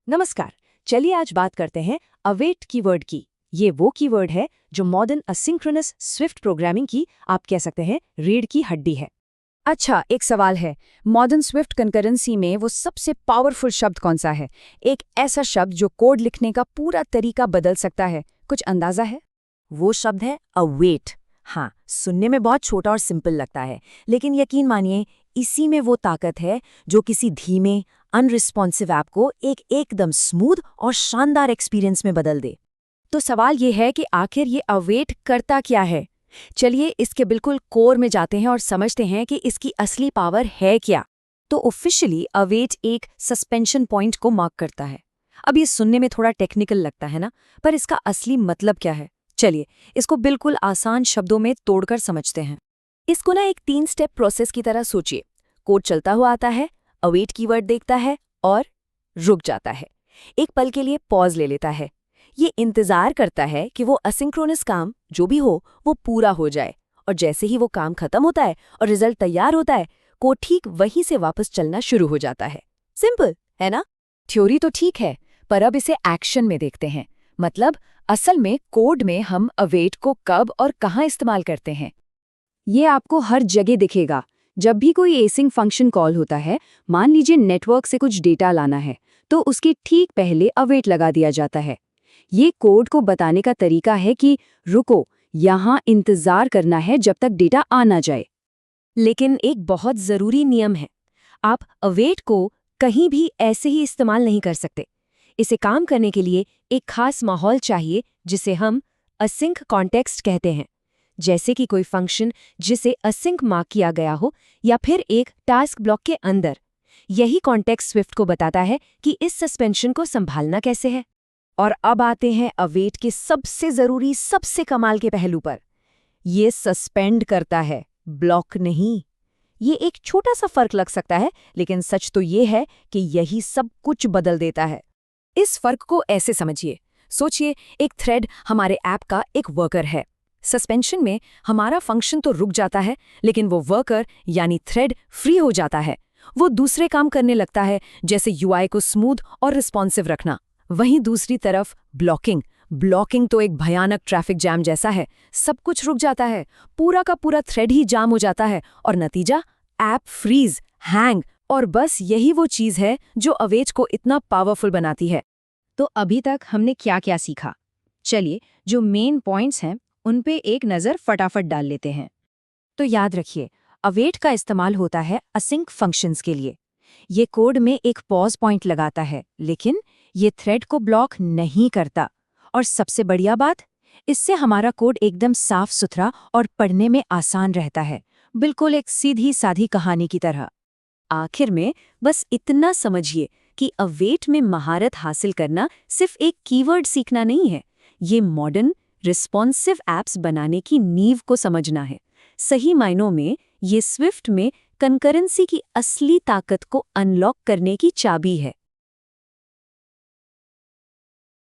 नमस्कार। चलिए आज बात करते हैं अवेट कीवर्ड की। ये वो कीवर्ड है जो मॉडर्न असिंक्रोनस स्विफ्ट प्रोग्रामिंग की आप कह सकते हैं रीढ़ की हड्डी है। अच्छा, एक सवाल है। मॉडर्न स्विफ्ट कंकरेंसी में वो सबसे पावरफुल शब्द कौन सा है? एक ऐसा शब्द जो कोड लिखने का पूरा तरीका बदल सकता है। कुछ अंदाजा है? वो शब्द है अवेट। हाँ, सुनने में बहुत छोटा और सिंपल लगता है, लेकिन यकीन मानिए इसी में वो ताकत है जो किसी धीमे अनरिस्पॉन्सिव ऐप को एक एकदम स्मूथ और शानदार एक्सपीरियंस में बदल दे। तो सवाल ये है कि आखिर ये अवेट करता क्या है? चलिए इसके बिल्कुल कोर में जाते हैं और समझते हैं कि इसकी असली पावर है क्या। तो ऑफिशियली अवेट एक सस्पेंशन पॉइंट को मार्क करता है। अब ये सुनने में थोड़ा टेक्निकल लगता है ना, पर इसका असली मतलब क्या है? चलिए इसको बिल्कुल आसान शब्दों में तोड़कर समझते हैं। इसको ना एक 3 स्टेप प्रोसेस की तरह सोचिए। कोड चलता हुआ आता है, अवेट कीवर्ड देखता है और रुक जाता है। एक पल के लिए पॉज ले लेता है। ये इंतजार करता है कि वो असिंक्रोनस काम जो भी हो वो पूरा हो जाए, और जैसे ही वो काम खत्म होता है और रिजल्ट तैयार होता है, कोड ठीक वहीं से वापस चलना शुरू हो जाता है। सिंपल है ना? थ्योरी तो ठीक है, पर अब इसे एक्शन में देखते हैं। मतलब असल में कोड में हम अवेट को कब और कहाँ इस्तेमाल करते हैं। ये आपको हर जगह दिखेगा। जब भी कोई एसिंग फंक्शन कॉल होता है, मान लीजिए नेटवर्क से कुछ डेटा लाना है, तो उसके ठीक पहले अवेट लगा दिया जाता है। ये कोड को बताने का तरीका है कि रुको, यहाँ इंतजार करना है जब तक डेटा आ ना जाए। लेकिन एक बहुत ज़रूरी नियम है, आप अवेट को कहीं भी ऐसे ही इस्तेमाल नहीं कर सकते। इसे काम करने के लिए एक खास माहौल चाहिए जिसे हम असिंक कॉन्टेक्स्ट कहते हैं। जैसे कि कोई फंक्शन जिसे असिंक मार्क किया गया हो, या फिर एक टास्क ब्लॉक के अंदर। यही कॉन्टेक्स्ट स्विफ्ट को बताता है कि इस सस्पेंशन को संभालना कैसे है। और अब आते हैं अवेट के सबसे ज़रूरी, सबसे कमाल के पहलू पर। ये सस्पेंड करता है, ब्लॉक नहीं। ये एक छोटा सा फर्क लग सकता है, लेकिन सच तो ये है कि यही सब कुछ बदल देता है। इस फर्क को ऐसे समझिए। सोचिए, एक थ्रेड हमारे ऐप का एक वर्कर है। सस्पेंशन में हमारा फंक्शन तो रुक जाता है, लेकिन वो वर्कर यानी थ्रेड फ्री हो जाता है। वो दूसरे काम करने लगता है, जैसे यूआई को स्मूथ और रिस्पॉन्सिव रखना। वहीं दूसरी तरफ ब्लॉकिंग तो एक भयानक ट्रैफिक जैम जैसा है। सब कुछ रुक जाता है, पूरा का पूरा थ्रेड ही जाम हो जाता है, और नतीजा ऐप फ्रीज, हैंग। और बस यही वो चीज़ है जो अवेट को इतना पावरफुल बनाती है। तो अभी तक हमने क्या क्या सीखा? चलिए जो मेन पॉइंट्स हैं उन पे एक नज़र फटाफट डाल लेते हैं। तो याद रखिए, अवेट का इस्तेमाल होता है असिंक फंक्शंस के लिए। ये कोड में एक पॉज पॉइंट लगाता है, लेकिन ये थ्रेड को ब्लॉक नहीं करता। और सबसे बढ़िया बात, इससे हमारा कोड एकदम साफ सुथरा और पढ़ने में आसान रहता है, बिल्कुल एक सीधी साधी कहानी की तरह। आखिर में बस इतना समझिए कि अवेट में महारत हासिल करना सिर्फ एक कीवर्ड सीखना नहीं है, ये मॉडर्न रिस्पॉन्सिव ऐप्स बनाने की नींव को समझना है। सही मायनों में ये स्विफ्ट में कंकरेंसी की असली ताकत को अनलॉक करने की चाबी है।